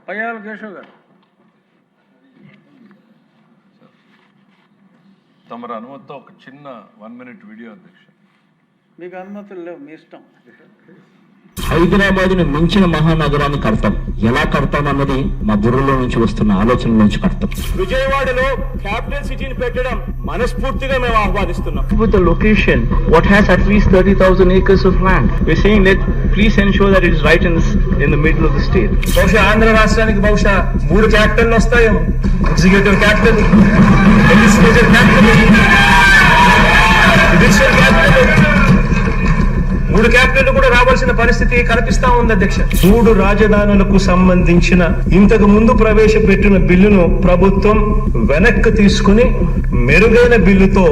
పయ్యాల కేశవ్ గారు. తమరు అనుమతితో ఒక చిన్న 1 minute వీడియో అధ్యక్ష. మీకు అనుమతులు లేవు, మీ ఇష్టం. హైదరాబాద్ ని మించిన మహానగరాన్ని కడతాం. ఎలా కడతాం అన్నది మా బుర్రలో నుంచి వస్తున్న ఆలోచన నుంచి కడతాం. విజయవాడలో క్యాపిటల్ సిటీని పెట్టడం మనస్ఫూర్తిగా మేము ఆహ్వానిస్తున్నాం. With the location, what has at least 30,000 acres of land, we're saying that please ensure that it is right in the middle of the state. బహుశా ఆంధ్ర రాష్ట్రానికి బహుశా 3 క్యాపిటల్ వస్తాయేమో. Executive capital, legislative capital, judicial capital, 3 capital కూడా రావాల్సిన పరిస్థితి కనిపిస్తా ఉంది అధ్యక్ష. 3 రాజధానులకు సంబంధించిన ఇంతకు ముందు ప్రవేశపెట్టిన బిల్లును ప్రభుత్వం వెనక్కి తీసుకుని మెరుగైన బిల్లుతో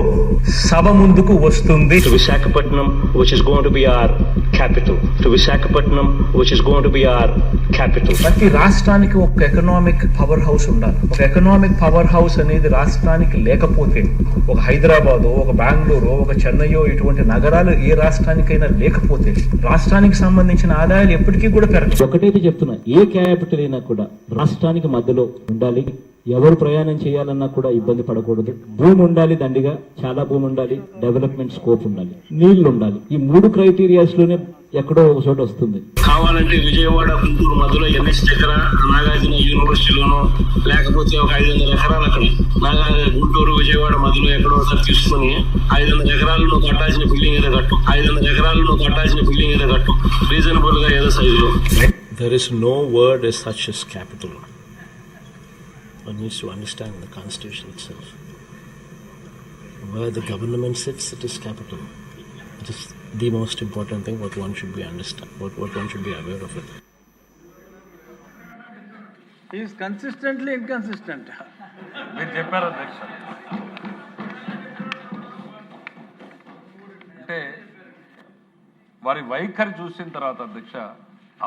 సభ ముందుకు వస్తుంది. To Visakhapatnam, which is going to be our capital. To Visakhapatnam, which is going to be our capital. ప్రతి రాష్ట్రానికి ఒక ఎకనామిక్ పవర్ హౌస్ ఉండాలి. ఒక ఎకనామిక్ పవర్ హౌస్ అనేది రాష్ట్రానికి లేకపోతే, ఒక హైదరాబాదో, ఒక బెంగళూరు, ఒక చెన్నైయో ఇటువంటి నగరాలు ఏ రాష్ట్రానికైనా లేకపోతే రాష్ట్రానికి సంబంధించిన ఆదాయాలు ఎప్పటికీ కూడా పెరగదు. ఒకటైతే చెప్తున్నా, ఏ క్యాపిటల్ అయినా కూడా రాష్ట్రానికి మధ్యలో ఉండాలి. ఎవరు ప్రయాణం చేయాలన్నా కూడా ఇబ్బంది పడకూడదు. భూమి ఉండాలి, దండిగా చాలా భూమి ఉండాలి, డెవలప్మెంట్ స్కోప్ ఉండాలి, నీళ్లు ఉండాలి. ఈ 3 క్రైటీరియాస్ లోనే ఎక్కడో ఒక చోట వస్తుంది. కావాలంటే విజయవాడ, గుంటూరు మధ్యలో ఎన్ఎస్ దగ్గర నాగార్జున యూనివర్సిటీలోనో, లేకపోతే ఒక 500 ఎకరాలు అక్కడ గుంటూరు విజయవాడ మధ్యలో ఎక్కడో ఒకసారి తీసుకుని 500 ఎకరాలు నువ్వు కట్టాల్సిన బిల్డింగ్ ఏదో కట్టు, 500 ఎకరాలు నువ్వు కట్టాల్సిన బిల్డింగ్ ఏదో కట్టు, రీజనబుల్ గా ఏదో సైజులో. There is no word as such as capital. One needs to understand the constitution itself. Where the government sits, it is capital. It is the most important thing what one should be understand, what one should be aware of it. He is consistently inconsistent. మీరు చెప్పారు అధ్యక్ష. అంటే వారి వైఖరి చూసిన తర్వాత అధ్యక్ష,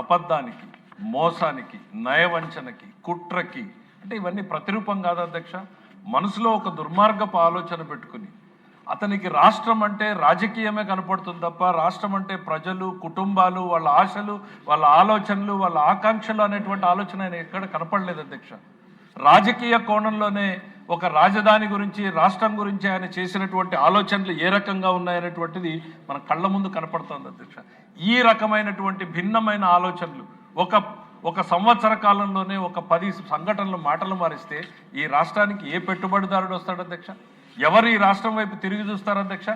అబద్ధానికి, మోసానికి, నయవంచనకి, కుట్రకి, అంటే ఇవన్నీ ప్రతిరూపం కాదు అధ్యక్ష. మనసులో ఒక దుర్మార్గపు ఆలోచన పెట్టుకుని అతనికి రాష్ట్రం అంటే రాజకీయమే కనపడుతుంది తప్ప రాష్ట్రం అంటే ప్రజలు, కుటుంబాలు, వాళ్ళ ఆశలు, వాళ్ళ ఆలోచనలు, వాళ్ళ ఆకాంక్షలు అనేటువంటి ఆలోచన ఆయన ఎక్కడ కనపడలేదు అధ్యక్ష. రాజకీయ కోణంలోనే ఒక రాజధాని గురించి, రాష్ట్రం గురించి ఆయన చేసినటువంటి ఆలోచనలు ఏ రకంగా ఉన్నాయనేటువంటిది మన కళ్ళ ముందు కనపడుతుంది అధ్యక్ష. ఈ రకమైనటువంటి భిన్నమైన ఆలోచనలు ఒక సంవత్సర కాలంలోనే ఒక 10 సంఘటనలు మాటలు మారిస్తే ఈ రాష్ట్రానికి ఏ పెట్టుబడిదారుడు వస్తాడు అధ్యక్ష? ఎవరు ఈ రాష్ట్రం వైపు తిరిగి చూస్తారు అధ్యక్ష?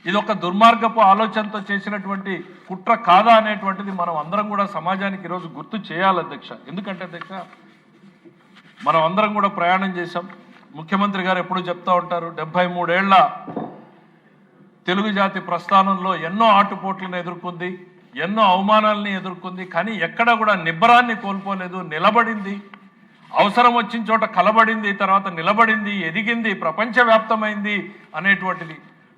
ఇది ఒక దుర్మార్గపు ఆలోచనతో చేసినటువంటి కుట్ర కాదా అనేటువంటిది మనం అందరం కూడా సమాజానికి ఈరోజు గుర్తు చేయాలి అధ్యక్ష. ఎందుకంటే అధ్యక్ష, మనం అందరం కూడా ప్రయాణం చేశాం. ముఖ్యమంత్రి గారు ఎప్పుడు చెప్తా ఉంటారు, 73 ఏళ్ల తెలుగు జాతి ప్రస్థానంలో ఎన్నో ఆటుపోట్లను ఎదుర్కొంది, ఎన్నో అవమానాలని ఎదుర్కొంది, కానీ ఎక్కడ కూడా నిబ్బరాన్ని కోల్పోలేదు, నిలబడింది, అవసరం వచ్చిన చోట కలబడింది, తర్వాత నిలబడింది, ఎదిగింది, ప్రపంచవ్యాప్తమైంది అనేటువంటిది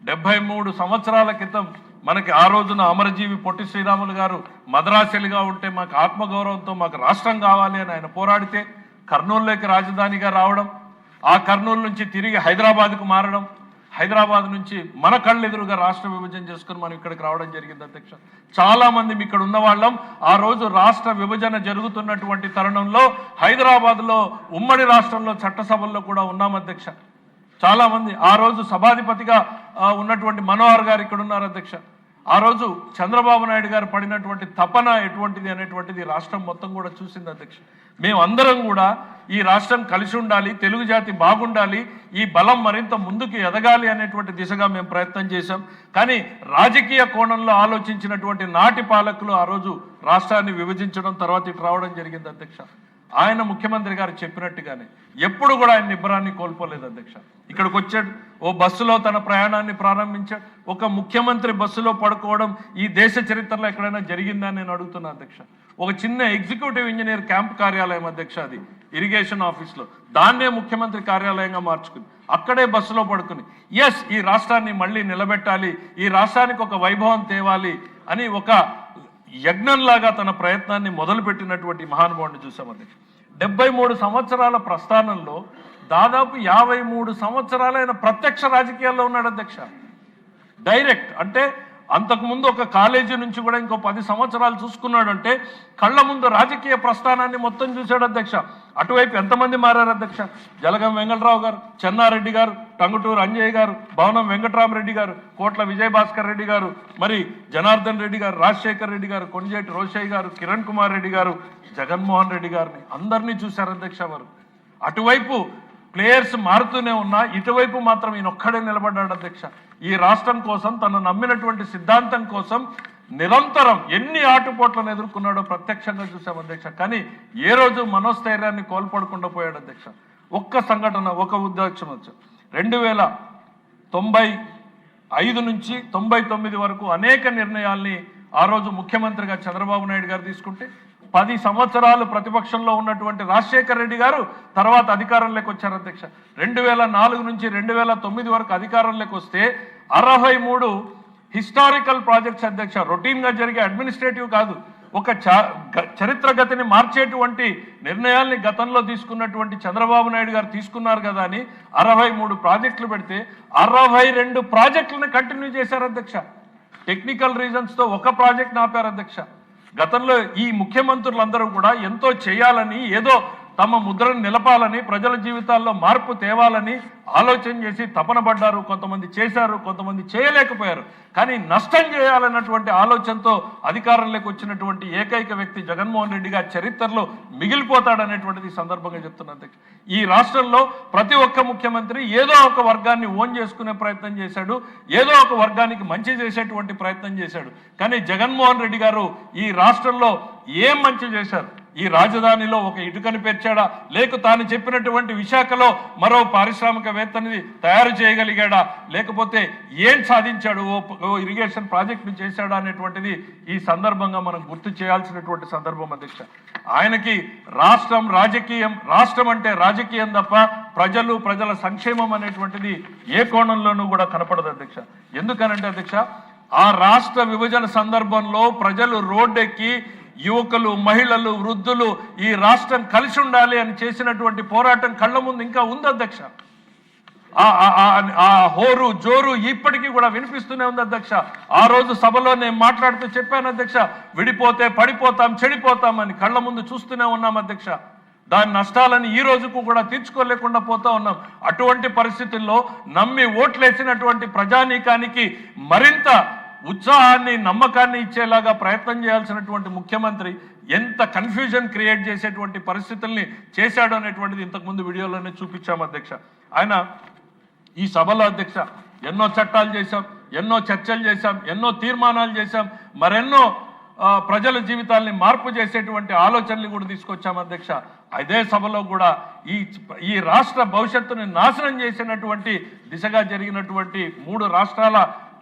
73 సంవత్సరాల క్రితం మనకి ఆ రోజున అమరజీవి పొట్టి శ్రీరాములు గారు మద్రాసులుగా ఉంటే మాకు ఆత్మగౌరవంతో మాకు రాష్ట్రం కావాలి అని ఆయన పోరాడితే కర్నూలులోకి రాజధానిగా రావడం, ఆ కర్నూలు నుంచి తిరిగి హైదరాబాద్కు మారడం, హైదరాబాద్ నుంచి మన కళ్ళు ఎదురుగా రాష్ట్ర విభజన చేసుకుని మనం ఇక్కడికి రావడం జరిగింది అధ్యక్ష. చాలా మంది ఇక్కడ ఉన్న వాళ్ళం ఆ రోజు రాష్ట్ర విభజన జరుగుతున్నటువంటి తరుణంలో హైదరాబాద్లో ఉమ్మడి రాష్ట్రంలో చట్టసభల్లో కూడా ఉన్నాం అధ్యక్ష. చాలా మంది ఆ రోజు సభాధిపతిగా ఉన్నటువంటి మనోహర్ గారు ఇక్కడ ఉన్నారు అధ్యక్ష. ఆ రోజు చంద్రబాబు నాయుడు గారు పడినటువంటి తపన ఎటువంటిది అనేటువంటిది రాష్ట్రం మొత్తం కూడా చూసింది అధ్యక్ష. మేమందరం కూడా ఈ రాష్ట్రం కలిసి ఉండాలి, తెలుగు జాతి బాగుండాలి, ఈ బలం మరింత ముందుకు ఎదగాలి అనేటువంటి దిశగా మేము ప్రయత్నం చేశాం. కానీ రాజకీయ కోణంలో ఆలోచించినటువంటి నాటి పాలకులు ఆ రోజు రాష్ట్రాన్ని విభజించడం, తర్వాత ఇటు రావడం జరిగింది అధ్యక్ష. ఆయన ముఖ్యమంత్రి గారు చెప్పినట్టుగానే ఎప్పుడు కూడా ఆయన నిబ్బరాన్ని కోల్పోలేదు అధ్యక్ష. ఇక్కడికి వచ్చాడు, ఓ బస్సులో తన ప్రయాణాన్ని ప్రారంభించాడు. ఒక ముఖ్యమంత్రి బస్సులో పడుకోవడం ఈ దేశ చరిత్రలో ఎక్కడైనా జరిగిందని నేను అడుగుతున్నా అధ్యక్ష. ఒక చిన్న ఎగ్జిక్యూటివ్ ఇంజనీర్ క్యాంప్ కార్యాలయం అధ్యక్ష, అది ఇరిగేషన్ ఆఫీస్లో, దాన్నే ముఖ్యమంత్రి కార్యాలయంగా మార్చుకుని అక్కడే బస్సులో పడుకుని ఈ రాష్ట్రాన్ని మళ్ళీ నిలబెట్టాలి, ఈ రాష్ట్రానికి ఒక వైభవం తేవాలి అని ఒక యజ్ఞంలాగా తన ప్రయత్నాన్ని మొదలుపెట్టినటువంటి మహానుభావుడిని చూసాం అధ్యక్ష. 73 సంవత్సరాల ప్రస్థానంలో దాదాపు 53 సంవత్సరాలైన ప్రత్యక్ష రాజకీయాల్లో ఉన్నాడు అధ్యక్ష. డైరెక్ట్ అంటే అంతకుముందు ఒక కాలేజీ నుంచి కూడా ఇంకో 10 సంవత్సరాలు చూసుకున్నాడంటే కళ్ళ ముందు రాజకీయ ప్రస్థానాన్ని మొత్తం చూశాడు అధ్యక్ష. అటువైపు ఎంతమంది మారారు అధ్యక్ష? జలగం వెంకటరావు గారు, చెన్నారెడ్డి గారు, టంగుటూరు అంజయ్య గారు, భవనం వెంకటరామరెడ్డి గారు, కోట్ల విజయభాస్కర్ రెడ్డి గారు, మరి జనార్దన్ రెడ్డి గారు, రాజశేఖర్ రెడ్డి గారు, కొంజేటి రోషయ్య గారు, కిరణ్ కుమార్ రెడ్డి గారు, జగన్మోహన్ రెడ్డి గారిని అందరినీ చూశారు అధ్యక్ష వారు. అటువైపు ప్లేయర్స్ మారుతూనే ఉన్నా ఇటువైపు మాత్రం ఈయనొక్కడే నిలబడ్డాడు అధ్యక్ష. ఈ రాష్ట్రం కోసం తను నమ్మినటువంటి సిద్ధాంతం కోసం నిరంతరం ఎన్ని ఆటుపోట్లను ఎదుర్కొన్నాడో ప్రత్యక్షంగా చూసాం అధ్యక్ష. కానీ ఏ రోజు మనోస్థైర్యాన్ని కోల్పడకుండా పోయాడు అధ్యక్ష. ఒక్క సంఘటన, ఒక ఉద్దేశం వచ్చు. 2095 నుంచి 99 వరకు అనేక నిర్ణయాల్ని ఆ రోజు ముఖ్యమంత్రిగా చంద్రబాబు నాయుడు గారు తీసుకుంటే 10 సంవత్సరాలు ప్రతిపక్షంలో ఉన్నటువంటి రాజశేఖర్ రెడ్డి గారు తర్వాత అధికారంలోకి వచ్చారు అధ్యక్ష. 2004 నుంచి 2009 వరకు అధికారంలోకి వస్తే 63 హిస్టారికల్ ప్రాజెక్ట్స్ అధ్యక్ష. రొటీన్గా జరిగే అడ్మినిస్ట్రేటివ్ కాదు, ఒక చరిత్ర గతిని మార్చేటువంటి నిర్ణయాల్ని గతంలో తీసుకున్నటువంటి చంద్రబాబు నాయుడు గారు తీసుకున్నారు కదా అని 63 ప్రాజెక్టులు పెడితే 62 ప్రాజెక్టులను కంటిన్యూ చేశారు అధ్యక్ష. టెక్నికల్ రీజన్స్తో ఒక ప్రాజెక్ట్ ఆపారు అధ్యక్ష. గతంలో ఈ ముఖ్యమంత్రులందరూ కూడా ఎంతో చేయాలని, ఏదో తమ ముద్రను నిలపాలని, ప్రజల జీవితాల్లో మార్పు తేవాలని ఆలోచన చేసి తపన పడ్డారు. కొంతమంది చేశారు, కొంతమంది చేయలేకపోయారు. కానీ నష్టం చేయాలన్నటువంటి ఆలోచనతో అధికారంలోకి వచ్చినటువంటి ఏకైక వ్యక్తి జగన్మోహన్ రెడ్డి గారి చరిత్రలో మిగిలిపోతాడనేటువంటిది సందర్భంగా చెప్తున్నది. ఈ రాష్ట్రంలో ప్రతి ఒక్క ముఖ్యమంత్రి ఏదో ఒక వర్గాన్ని ఓన్ చేసుకునే ప్రయత్నం చేశాడు, ఏదో ఒక వర్గానికి మంచి చేసేటువంటి ప్రయత్నం చేశాడు. కానీ జగన్మోహన్ రెడ్డి గారు ఈ రాష్ట్రంలో ఏం మంచి చేశారు? ఈ రాజధానిలో ఒక ఇటుకని పేర్చాడా, లేక తాను చెప్పినటువంటి విశాఖలో మరో పారిశ్రామికవేత్తని తయారు చేయగలిగాడా, లేకపోతే ఏం సాధించాడు, ఓ ఇరిగేషన్ ప్రాజెక్టును చేశాడా అనేటువంటిది ఈ సందర్భంగా మనం గుర్తు చేయాల్సినటువంటి సందర్భం అధ్యక్ష. ఆయనకి రాష్ట్రం రాజకీయం, రాష్ట్రం అంటే రాజకీయం తప్ప ప్రజలు, ప్రజల సంక్షేమం అనేటువంటిది ఏ కోణంలోనూ కూడా కనపడదు అధ్యక్ష. ఎందుకనంటే అధ్యక్ష, ఆ రాష్ట్ర విభజన సందర్భంలో ప్రజలు రోడ్డెక్కి యువకులు, మహిళలు, వృద్ధులు ఈ రాష్ట్రం కలిసి ఉండాలి అని చేసినటువంటి పోరాటం కళ్ళ ముందు ఇంకా ఉంది అధ్యక్ష. ఆ హోరు జోరు ఇప్పటికీ కూడా వినిపిస్తూనే ఉంది అధ్యక్ష. ఆ రోజు సభలో నేను మాట్లాడుతూ చెప్పాను అధ్యక్ష, విడిపోతే పడిపోతాం, చెడిపోతాం అని కళ్ళ ముందు చూస్తూనే ఉన్నాం అధ్యక్ష. దాని నష్టాలని ఈ రోజుకు కూడా తీర్చుకోలేకుండా పోతా ఉన్నాం. అటువంటి పరిస్థితుల్లో నమ్మి ఓట్లేసినటువంటి ప్రజానీకానికి మరింత ఉత్సాహాన్ని, నమ్మకాన్ని ఇచ్చేలాగా ప్రయత్నం చేయాల్సినటువంటి ముఖ్యమంత్రి ఎంత కన్ఫ్యూజన్ క్రియేట్ చేసేటువంటి పరిస్థితుల్ని చేశాడు అనేటువంటిది ఇంతకుముందు వీడియోలోనే చూపించాం అధ్యక్ష. ఆయన ఈ సభలో అధ్యక్ష ఎన్నో చట్టాలు చేశాం, ఎన్నో చర్చలు చేశాం, ఎన్నో తీర్మానాలు చేశాం, మరెన్నో ప్రజల జీవితాల్ని మార్పు చేసేటువంటి ఆలోచనలు కూడా తీసుకొచ్చాం అధ్యక్ష. అదే సభలో కూడా ఈ రాష్ట్ర భవిష్యత్తుని నాశనం చేసినటువంటి దిశగా జరిగినటువంటి 3 రాష్ట్రాల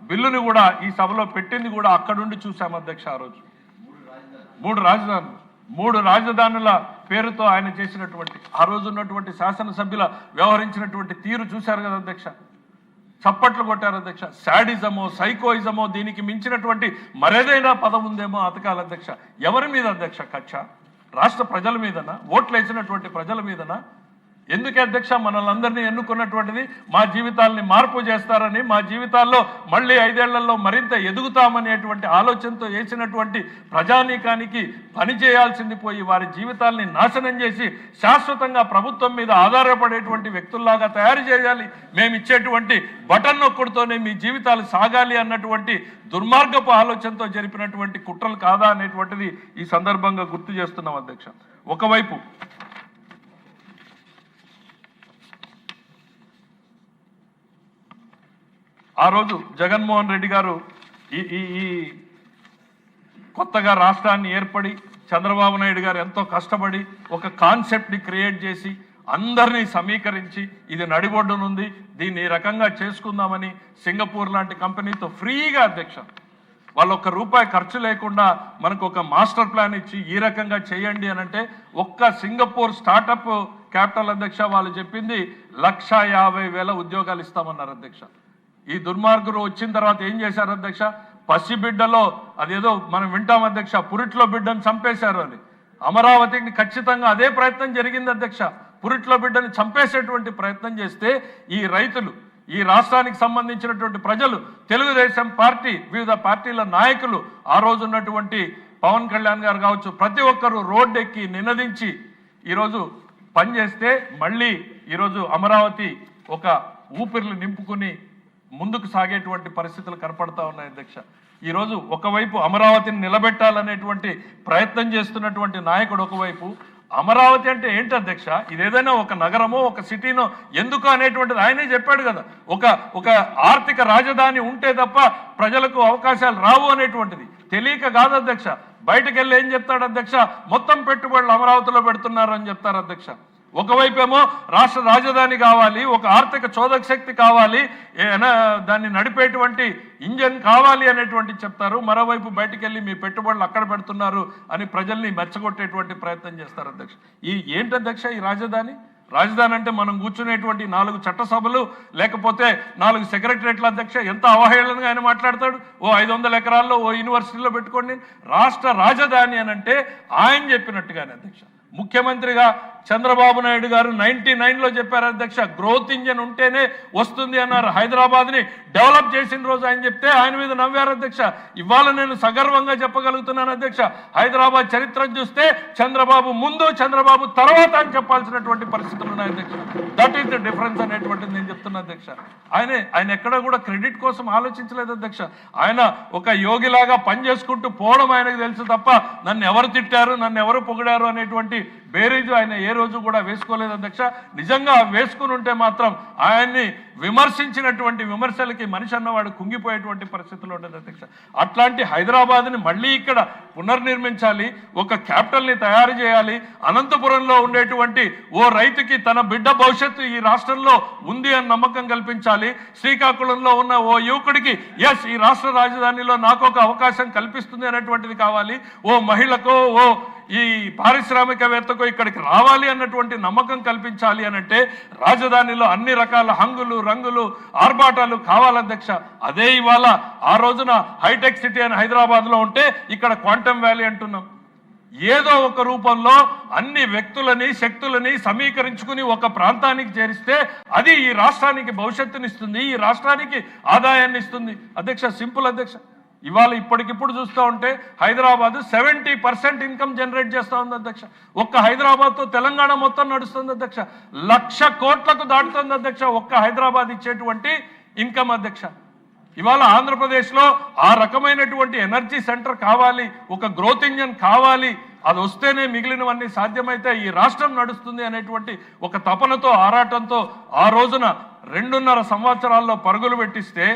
బిల్లుని కూడా ఈ సభలో పెట్టింది కూడా అక్కడుండి చూసాం అధ్యక్ష. ఆ రోజు 3 రాజధానుల పేరుతో ఆయన చేసినటువంటి, ఆ రోజు ఉన్నటువంటి శాసనసభ్యుల వ్యవహరించినటువంటి తీరు చూశారు కదా అధ్యక్ష. చప్పట్లు కొట్టారు అధ్యక్ష. శాడిజమో, సైకోయిజమో, దీనికి మించినటువంటి మరేదైనా పదం ఉందేమో అతకాలి అధ్యక్ష. ఎవరి మీద అధ్యక్ష కక్ష? రాష్ట్ర ప్రజల మీదనా? ఓట్లు వేసినటువంటి ప్రజల మీదనా? ఎందుకే అధ్యక్ష మనల్ని అందరినీ ఎన్నుకున్నటువంటిది మా జీవితాలని మార్పు చేస్తారని, మా జీవితాల్లో మళ్ళీ 5 ఏళ్లలో మరింత ఎదుగుతామనేటువంటి ఆలోచనతో చేసినటువంటి ప్రజానీకానికి పని చేయాల్సింది పోయి వారి జీవితాల్ని నాశనం చేసి శాశ్వతంగా ప్రభుత్వం మీద ఆధారపడేటువంటి వ్యక్తుల్లాగా తయారు చేయాలి, మేము ఇచ్చేటువంటి బటన్ నొక్కుడుతోనే మీ జీవితాలు సాగాలి అన్నటువంటి దుర్మార్గపు ఆలోచనతో జరిపినటువంటి కుట్రలు కాదా అనేటువంటిది ఈ సందర్భంగా గుర్తు చేస్తున్నాం అధ్యక్ష. ఒకవైపు ఆ రోజు జగన్మోహన్ రెడ్డి గారు ఈ కొత్తగా రాష్ట్రాన్ని ఏర్పడి చంద్రబాబు నాయుడు గారు ఎంతో కష్టపడి ఒక కాన్సెప్ట్ని క్రియేట్ చేసి అందరినీ సమీకరించి ఇది నడిబొడ్డునుంది, దీన్ని ఈ రకంగా చేసుకుందామని సింగపూర్ లాంటి కంపెనీతో ఫ్రీగా అధ్యక్ష వాళ్ళు ₹1 ఖర్చు లేకుండా మనకు ఒక మాస్టర్ ప్లాన్ ఇచ్చి ఈ రకంగా చేయండి అని అంటే ఒక్క సింగపూర్ స్టార్టప్ క్యాపిటల్ అధ్యక్ష వాళ్ళు చెప్పింది 1,50,000 ఉద్యోగాలు ఇస్తామన్నారు అధ్యక్ష. ఈ దుర్మార్గులు వచ్చిన తర్వాత ఏం చేశారు అధ్యక్ష? పసిబిడ్డలో అదేదో మనం వింటాం అధ్యక్ష, పురిట్లో బిడ్డను చంపేశారు అని. అమరావతికి ఖచ్చితంగా అదే ప్రయత్నం జరిగింది అధ్యక్ష. పురిట్లో బిడ్డని చంపేసేటువంటి ప్రయత్నం చేస్తే ఈ రైతులు, ఈ రాష్ట్రానికి సంబంధించినటువంటి ప్రజలు, తెలుగుదేశం పార్టీ, వివిధ పార్టీల నాయకులు, ఆ రోజు ఉన్నటువంటి పవన్ కళ్యాణ్ గారు కావచ్చు, ప్రతి ఒక్కరూ రోడ్డెక్కి నినదించి ఈరోజు పనిచేస్తే మళ్ళీ ఈరోజు అమరావతి ఒక ఊపిర్లు నింపుకుని ముందుకు సాగేటువంటి పరిస్థితులు కనపడతా ఉన్నాయి అధ్యక్ష. ఈరోజు ఒకవైపు అమరావతిని నిలబెట్టాలనేటువంటి ప్రయత్నం చేస్తున్నటువంటి నాయకుడు ఒకవైపు, అమరావతి అంటే ఏంటి అధ్యక్ష, ఇదేదైనా ఒక నగరమో ఒక సిటీనో ఎందుకు అనేటువంటిది ఆయనే చెప్పాడు కదా. ఒక ఆర్థిక రాజధాని ఉంటే తప్ప ప్రజలకు అవకాశాలు రావు అనేటువంటిది తెలియక కాదు అధ్యక్ష. బయటకు వెళ్ళి ఏం చెప్తాడు అధ్యక్ష, మొత్తం పెట్టుబడులు అమరావతిలో పెడుతున్నారు అని చెప్తారు అధ్యక్ష. ఒకవైపేమో రాష్ట్ర రాజధాని కావాలి, ఒక ఆర్థిక చోదక శక్తి కావాలి, దాన్ని నడిపేటువంటి ఇంజన్ కావాలి అనేటువంటి చెప్తారు. మరోవైపు బయటికి వెళ్ళి మీ పెట్టుబడులు అక్కడ పెడుతున్నారు అని ప్రజల్ని మెచ్చగొట్టేటువంటి ప్రయత్నం చేస్తారు అధ్యక్ష. ఏంటి అధ్యక్ష ఈ రాజధాని? రాజధాని అంటే మనం కూర్చునేటువంటి 4 చట్టసభలు, లేకపోతే 4 సెక్రటరియట్ల అధ్యక్ష. ఎంత అవహేళనగా ఆయన మాట్లాడతాడు. 500 ఎకరాల్లో యూనివర్సిటీలో పెట్టుకోండి. రాష్ట్ర రాజధాని అని అంటే ఆయన చెప్పినట్టుగానే అధ్యక్ష. ముఖ్యమంత్రిగా చంద్రబాబు నాయుడు గారు 99లో చెప్పారు అధ్యక్ష, గ్రోత్ ఇంజన్ ఉంటేనే వస్తుంది అన్నారు. హైదరాబాద్ని డెవలప్ చేసిన రోజు ఆయన చెప్తే ఆయన మీద నవ్వారు అధ్యక్ష. ఇవాళ నేను సగర్వంగా చెప్పగలుగుతున్నాను అధ్యక్ష, హైదరాబాద్ చరిత్ర చూస్తే చంద్రబాబు ముందు, చంద్రబాబు తర్వాత అని చెప్పాల్సినటువంటి పరిస్థితులు ఉన్నాయి అధ్యక్ష. దట్ ఈస్ ద డిఫరెన్స్ అనేటువంటిది నేను చెప్తున్నా అధ్యక్ష. ఆయన ఎక్కడ కూడా క్రెడిట్ కోసం ఆలోచించలేదు అధ్యక్ష. ఆయన ఒక యోగిలాగా పనిచేసుకుంటూ పోవడం ఆయనకు తెలుసు తప్ప నన్ను ఎవరు తిట్టారు, నన్ను ఎవరు పొగిడారు అనేటువంటి బేరీజు ఆయన ఏ రోజు కూడా వేసుకోలేదు అధ్యక్ష. నిజంగా వేసుకుని ఉంటే మాత్రం ఆయన్ని విమర్శించినటువంటి విమర్శలకి మనిషి అన్నవాడు కుంగిపోయేటువంటి పరిస్థితులు ఉండదు అధ్యక్ష. అట్లాంటి హైదరాబాద్ని మళ్ళీ ఇక్కడ పునర్నిర్మించాలి, ఒక క్యాపిటల్ని తయారు చేయాలి. అనంతపురంలో ఉండేటువంటి ఓ రైతుకి తన బిడ్డ భవిష్యత్తు ఈ రాష్ట్రంలో ఉంది అని నమ్మకం కల్పించాలి. శ్రీకాకుళంలో ఉన్న ఓ యువకుడికి ఎస్ ఈ రాష్ట్ర రాజధానిలో నాకు ఒక అవకాశం కల్పిస్తుంది అనేటువంటిది కావాలి. ఓ మహిళకో ఓ ఈ పారిశ్రామికవేత్తకు ఇక్కడికి రావాలి అన్నటువంటి నమ్మకం కల్పించాలి అనంటే రాజధానిలో అన్ని రకాల హంగులు, రంగులు, ఆర్భాటాలు కావాలధ్యక్ష. అదే ఇవాళ ఆ రోజున హైటెక్ సిటీ అని హైదరాబాద్లో ఉంటే ఇక్కడ క్వాంటమ్ వ్యాలీ అంటున్నాం. ఏదో ఒక రూపంలో అన్ని వ్యక్తులని, శక్తులని సమీకరించుకుని ఒక ప్రాంతానికి చేరిస్తే అది ఈ రాష్ట్రానికి భవిష్యత్తునిస్తుంది, ఈ రాష్ట్రానికి ఆదాయాన్ని ఇస్తుంది అధ్యక్ష. సింపుల్ అధ్యక్ష. ఇవాళ ఇప్పటికిప్పుడు చూస్తూ ఉంటే హైదరాబాద్ 70% ఇన్కమ్ జనరేట్ చేస్తూ ఉంది అధ్యక్ష. ఒక్క హైదరాబాద్తో తెలంగాణ మొత్తం నడుస్తుంది అధ్యక్ష. 1,00,000 కోట్లకు దాటుతుంది అధ్యక్ష ఒక్క హైదరాబాద్ ఇచ్చేటువంటి ఇన్కమ్ అధ్యక్ష. ఇవాళ ఆంధ్రప్రదేశ్లో ఆ రకమైనటువంటి ఎనర్జీ సెంటర్ కావాలి, ఒక గ్రోత్ ఇంజన్ కావాలి. అది వస్తేనే మిగిలినవన్నీ సాధ్యమైతే ఈ రాష్ట్రం నడుస్తుంది అనేటువంటి ఒక తపనతో, ఆరాటంతో ఆ రోజున 2.5 సంవత్సరాల్లో పరుగులు పెట్టిస్తే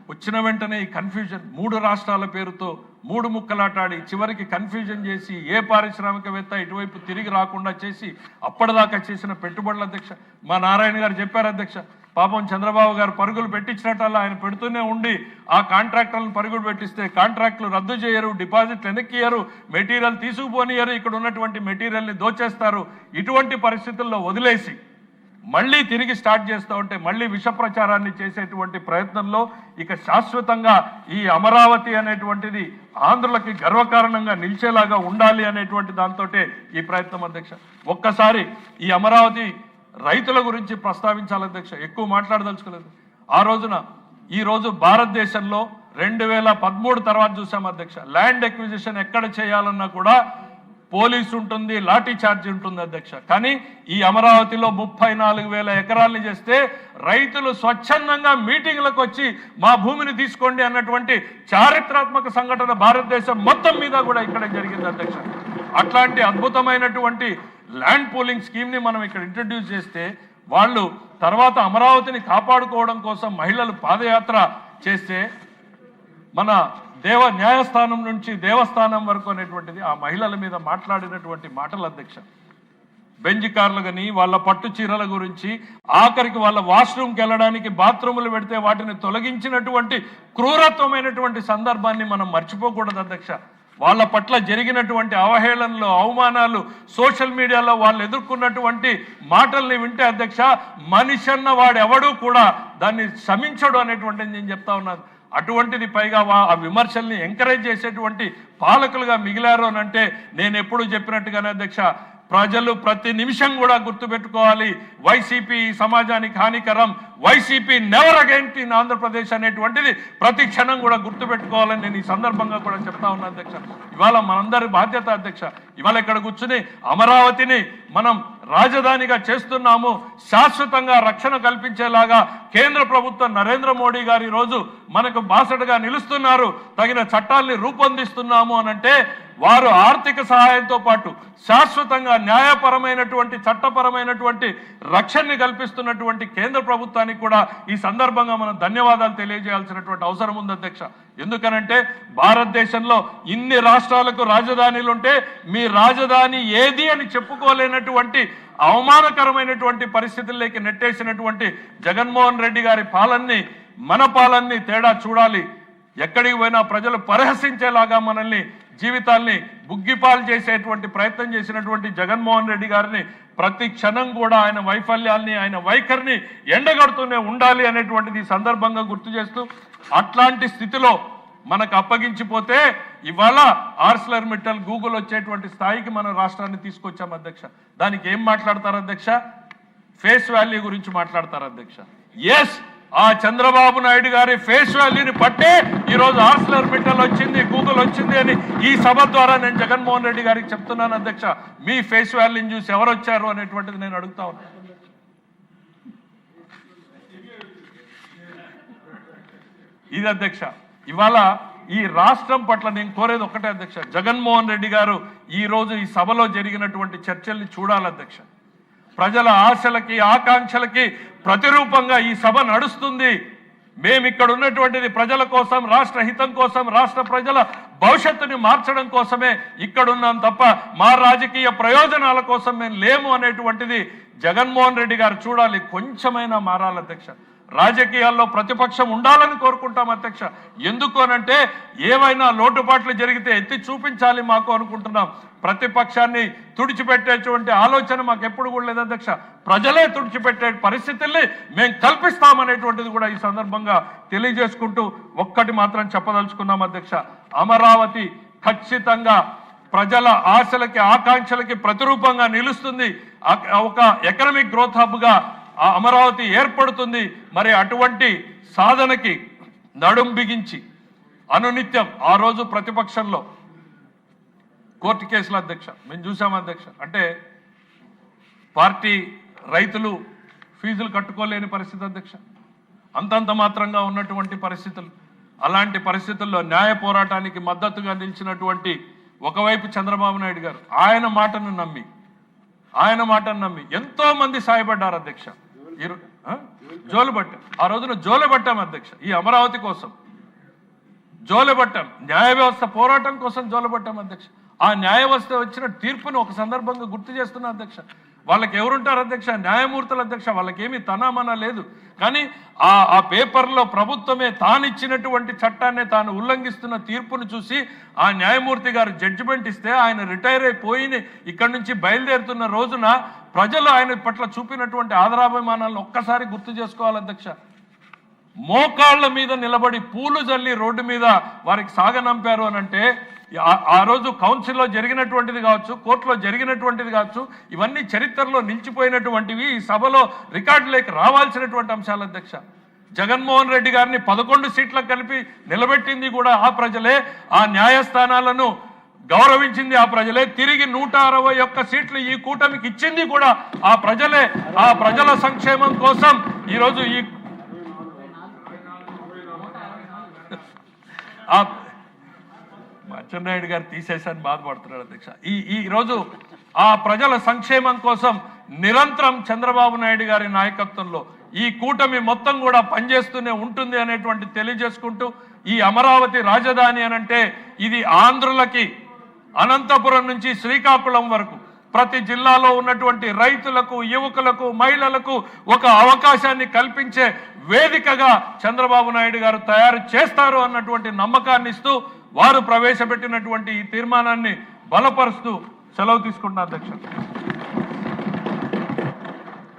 వచ్చిన వెంటనే ఈ కన్ఫ్యూజన్, 3 రాష్ట్రాల పేరుతో 3 ముక్కలాటాడి చివరికి కన్ఫ్యూజన్ చేసి ఏ పారిశ్రామికవేత్త ఇటువైపు తిరిగి రాకుండా చేసి అప్పటిదాకా చేసిన పెట్టుబడుల అధ్యక్ష. మా నారాయణ గారు చెప్పారు అధ్యక్ష, పాపం చంద్రబాబు గారు పరుగులు పెట్టించినట్టల్లా ఆయన పెడుతూనే ఉండి ఆ కాంట్రాక్టర్లను పరుగులు పెట్టిస్తే కాంట్రాక్టులు రద్దు చేయరు, డిపాజిట్లు వెనక్కియరు, మెటీరియల్ తీసుకుపోనియరు, ఇక్కడ ఉన్నటువంటి మెటీరియల్ని దోచేస్తారు. ఇటువంటి పరిస్థితుల్లో వదిలేసి మళ్ళీ తిరిగి స్టార్ట్ చేస్తూ ఉంటే మళ్ళీ విష ప్రచారాన్ని చేసేటువంటి ప్రయత్నంలో ఇక శాశ్వతంగా ఈ అమరావతి అనేటువంటిది ఆంధ్రులకి గర్వకారణంగా నిలిచేలాగా ఉండాలి అనేటువంటి దాంతో ఈ ప్రయత్నం అధ్యక్ష. ఒక్కసారి ఈ అమరావతి రైతుల గురించి ప్రస్తావించాలి అధ్యక్ష. ఎక్కువ మాట్లాడదలుచుకోలేదు. ఈ రోజు భారతదేశంలో 2013 తర్వాత చూసాం అధ్యక్ష, ల్యాండ్ ఎక్విజిషన్ ఎక్కడ చేయాలన్నా కూడా పోలీసు ఉంటుంది, లాఠీ చార్జ్ ఉంటుంది అధ్యక్ష. కానీ ఈ అమరావతిలో 34,000 ఎకరాలని చేస్తే రైతులు స్వచ్ఛందంగా మీటింగ్లకు వచ్చి మా భూమిని తీసుకోండి అన్నటువంటి చారిత్రాత్మక సంఘటన భారతదేశం మొత్తం మీద కూడా ఇక్కడ జరిగింది అధ్యక్ష. అట్లాంటి అద్భుతమైనటువంటి ల్యాండ్ పూలింగ్ స్కీమ్ని మనం ఇక్కడ ఇంట్రడ్యూస్ చేస్తే వాళ్ళు తర్వాత అమరావతిని కాపాడుకోవడం కోసం మహిళలు పాదయాత్ర చేస్తే మన న్యాయస్థానం నుంచి దేవస్థానం వరకు అనేటువంటిది ఆ మహిళల మీద మాట్లాడినటువంటి మాటలు అధ్యక్ష. బెంజ్ కార్లు కానీ వాళ్ళ పట్టు చీరల గురించి, ఆఖరికి వాళ్ళ వాష్రూమ్కి వెళ్ళడానికి బాత్రూములు పెడితే వాటిని తొలగించినటువంటి క్రూరత్వమైనటువంటి సందర్భాన్ని మనం మర్చిపోకూడదు అధ్యక్ష. వాళ్ళ పట్ల జరిగినటువంటి అవహేళనలు, అవమానాలు, సోషల్ మీడియాలో వాళ్ళు ఎదుర్కొన్నటువంటి మాటల్ని వింటే అధ్యక్ష, మనిషి అన్న వాడెవడూ కూడా దాన్ని క్షమించడు అనేటువంటిది నేను చెప్తా ఉన్నాను. అటువంటిది పైగా ఆ విమర్శల్ని ఎంకరేజ్ చేసేటువంటి పాలకులుగా మిగిలారు అని అంటే నేను ఎప్పుడు చెప్పినట్టుగానే అధ్యక్ష, ప్రజలు ప్రతి నిమిషం కూడా గుర్తుపెట్టుకోవాలి, వైసీపీ సమాజానికి హానికరం, YCP never again in Andhra Pradesh అనేటువంటిది ప్రతి క్షణం కూడా గుర్తుపెట్టుకోవాలని నేను ఈ సందర్భంగా కూడా చెప్తా ఉన్నా అధ్యక్ష. ఇవాళ మనందరి బాధ్యత అధ్యక్ష, ఇవాళ ఇక్కడ కూర్చుని అమరావతిని మనం రాజధానిగా చేస్తున్నాము, శాశ్వతంగా రక్షణ కల్పించేలాగా కేంద్ర ప్రభుత్వం నరేంద్ర మోడీ గారు ఈరోజు మనకు బాసటగా నిలుస్తున్నారు, తగిన చట్టాల్ని రూపొందిస్తున్నాము అనంటే వారు ఆర్థిక సహాయంతో పాటు శాశ్వతంగా న్యాయపరమైనటువంటి చట్టపరమైనటువంటి రక్షణని కల్పిస్తున్నటువంటి కేంద్ర ప్రభుత్వానికి కూడా ఈ సందర్భంగా మనం ధన్యవాదాలు తెలియజేయాల్సినటువంటి అవసరం ఉంది అధ్యక్ష. ఎందుకనంటే భారతదేశంలో ఇన్ని రాష్ట్రాలకు రాజధానులు ఉంటే మీ రాజధాని ఏది అని చెప్పుకోలేనటువంటి అవమానకరమైనటువంటి పరిస్థితుల్లోకి నెట్టేసినటువంటి జగన్మోహన్ రెడ్డి గారి పాలనని మన పాలనని తేడా చూడాలి. ఎక్కడికి పోయినా ప్రజలు పరిహసించేలాగా మనల్ని జీవితాల్ని బుగ్గిపాలు చేసేటువంటి ప్రయత్నం చేసినటువంటి జగన్మోహన్ రెడ్డి గారిని ప్రతి క్షణం కూడా ఆయన వైఫల్యాల్ని ఆయన వైఖరిని ఎండగడుతూనే ఉండాలి అనేటువంటిది సందర్భంగా గుర్తు చేస్తూ, అట్లాంటి స్థితిలో మనకు అప్పగించిపోతే ఇవాళ ఆర్సిలర్ మిట్టల్ గూగుల్ వచ్చేటువంటి స్థాయికి మన రాష్ట్రాన్ని తీసుకొచ్చాం అధ్యక్ష. దానికి ఏం మాట్లాడతారు అధ్యక్ష? ఫేస్ వాల్యూ గురించి మాట్లాడతారు అధ్యక్ష. ఎస్, ఆ చంద్రబాబు నాయుడు గారి ఫేస్ వాల్యూని పట్టే ఈరోజు ఆర్సిలర్ మిట్టల్ వచ్చింది, గూగుల్ వచ్చింది అని ఈ సభ ద్వారా నేను జగన్మోహన్ రెడ్డి గారికి చెప్తున్నాను అధ్యక్ష. మీ ఫేస్ వాల్యూని చూసి ఎవరు వచ్చారు అనేటువంటిది నేను అడుగుతా ఉన్నాను. ఇది అధ్యక్ష, ఇవాళ ఈ రాష్ట్రం పట్ల నేను కోరేది ఒకటే అధ్యక్ష, జగన్మోహన్ రెడ్డి గారు ఈ రోజు ఈ సభలో జరిగినటువంటి చర్చల్ని చూడాలి అధ్యక్ష. ప్రజల ఆశలకి ఆకాంక్షలకి ప్రతిరూపంగా ఈ సభ నడుస్తుంది. మేము ఇక్కడ ఉన్నటువంటిది ప్రజల కోసం, రాష్ట్ర హితం కోసం, రాష్ట్ర ప్రజల భవిష్యత్తుని మార్చడం కోసమే ఇక్కడున్నాం తప్ప మా రాజకీయ ప్రయోజనాల కోసం మేము లేము అనేటువంటిది జగన్మోహన్ రెడ్డి గారు చూడాలి. కొంచెమైనా మారాలి అధ్యక్ష. రాజకీయాల్లో ప్రతిపక్షం ఉండాలని కోరుకుంటాం అధ్యక్ష. ఎందుకు అనంటే ఏవైనా లోటుపాట్లు జరిగితే ఎత్తి చూపించాలి మాకు అనుకుంటున్నాం. ప్రతిపక్షాన్ని తుడిచిపెట్టేటువంటి ఆలోచన మాకు ఎప్పుడు కూడా లేదు అధ్యక్ష. ప్రజలే తుడిచిపెట్టే పరిస్థితుల్ని మేము కల్పిస్తామనేటువంటిది కూడా ఈ సందర్భంగా తెలియజేసుకుంటూ ఒక్కటి మాత్రం చెప్పదలుచుకున్నాం అధ్యక్ష. అమరావతి ఖచ్చితంగా ప్రజల ఆశలకి ఆకాంక్షలకి ప్రతిరూపంగా నిలుస్తుంది. ఒక ఎకనామిక్ గ్రోత్ హబ్గా ఆ అమరావతి ఏర్పడుతుంది. మరి అటువంటి సాధనకి నడుం బిగించి అనునిత్యం ఆ రోజు ప్రతిపక్షంలో కోర్టు కేసుల అధ్యక్ష మేము చూసాం అధ్యక్ష. అంటే పార్టీ రైతులు ఫీజులు కట్టుకోలేని పరిస్థితి అధ్యక్ష, అంతంత మాత్రంగా ఉన్నటువంటి పరిస్థితులు. అలాంటి పరిస్థితుల్లో న్యాయ పోరాటానికి మద్దతుగా నిలిచినటువంటి ఒకవైపు చంద్రబాబు నాయుడు గారు ఆయన మాటను నమ్మి ఎంతో మంది సాయపడ్డారు అధ్యక్ష. జోలుబట్టాం, ఆ రోజున జోలుబట్టాం అధ్యక్ష. ఈ అమరావతి కోసం జోలుబట్టాం, న్యాయ వ్యవస్థ పోరాటం కోసం జోలుబట్టాం అధ్యక్ష. ఆ న్యాయ వ్యవస్థ వచ్చిన తీర్పును ఒక సందర్భంగా గుర్తు చేస్తున్నా అధ్యక్ష. వాళ్ళకి ఎవరుంటారు అధ్యక్ష? న్యాయమూర్తులు అధ్యక్ష. వాళ్ళకేమీ తనామనా లేదు. కానీ ఆ పేపర్లో ప్రభుత్వమే తానిచ్చినటువంటి చట్టాన్ని తాను ఉల్లంఘిస్తున్న తీర్పును చూసి ఆ న్యాయమూర్తి గారు జడ్జిమెంట్ ఇస్తే ఆయన రిటైర్ అయిపోయి ఇక్కడి నుంచి బయలుదేరుతున్న రోజున ప్రజలు ఆయన పట్ల చూపినటువంటి ఆదరాభిమానాలను ఒక్కసారి గుర్తు చేసుకోవాలి అధ్యక్ష. మోకాళ్ల మీద నిలబడి పూలు జల్లి రోడ్డు మీద వారికి సాగనంపారు అనంటే ఆ రోజు కౌన్సిల్లో జరిగినటువంటిది కావచ్చు, కోర్టులో జరిగినటువంటిది కావచ్చు, ఇవన్నీ చరిత్రలో నిలిచిపోయినటువంటివి, ఈ సభలో రికార్డులోకి రావాల్సినటువంటి అంశాలు అధ్యక్ష. జగన్మోహన్ రెడ్డి గారిని 11 సీట్లకు కలిపి నిలబెట్టింది కూడా ఆ ప్రజలే. ఆ న్యాయస్థానాలను గౌరవించింది ఆ ప్రజలే. తిరిగి 161 సీట్లు ఈ కూటమికి ఇచ్చింది కూడా ఆ ప్రజలే. ఆ ప్రజల సంక్షేమం కోసం ఈరోజు అచ్చెన్నాయుడు గారు తీసేసాని బాధపడుతున్నాడు అధ్యక్ష. ఈ రోజు ఆ ప్రజల సంక్షేమం కోసం నిరంతరం చంద్రబాబు నాయుడు గారి నాయకత్వంలో ఈ కూటమి మొత్తం కూడా పనిచేస్తూనే ఉంటుంది అనేటువంటి తెలియజేసుకుంటూ, ఈ అమరావతి రాజధాని అనంటే ఇది ఆంధ్రులకి అనంతపురం నుంచి శ్రీకాకుళం వరకు ప్రతి జిల్లాలో ఉన్నటువంటి రైతులకు, యువకులకు, మహిళలకు ఒక అవకాశాన్ని కల్పించే వేదికగా చంద్రబాబు నాయుడు గారు తయారు చేస్తారు అన్నటువంటి నమ్మకాన్ని ఇస్తూ వారు ప్రవేశపెట్టినటువంటి ఈ తీర్మానాన్ని బలపరుస్తూ సెలవు తీసుకుంటున్నా అధ్యక్ష.